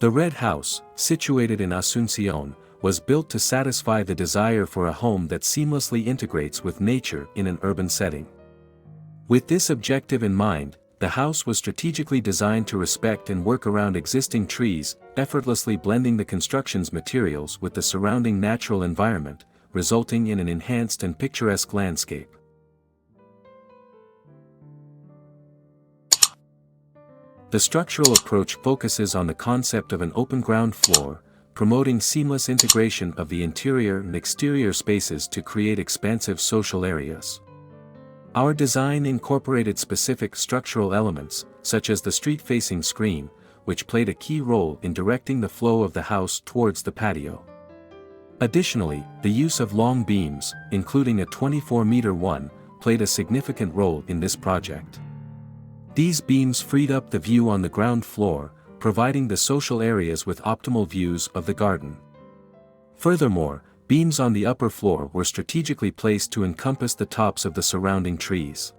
The red house, situated in Asunción, was built to satisfy the desire for a home that seamlessly integrates with nature in an urban setting. With this objective in mind, the house was strategically designed to respect and work around existing trees, effortlessly blending the construction's materials with the surrounding natural environment, resulting in an enhanced and picturesque landscape. The structural approach focuses on the concept of an open ground floor, promoting seamless integration of the interior and exterior spaces to create expansive social areas. Our design incorporated specific structural elements, such as the street-facing screen, which played a key role in directing the flow of the house towards the patio. Additionally, the use of long beams, including a 24-meter one, played a significant role in this project. These beams freed up the view on the ground floor, providing the social areas with optimal views of the garden. Furthermore, beams on the upper floor were strategically placed to encompass the tops of the surrounding trees.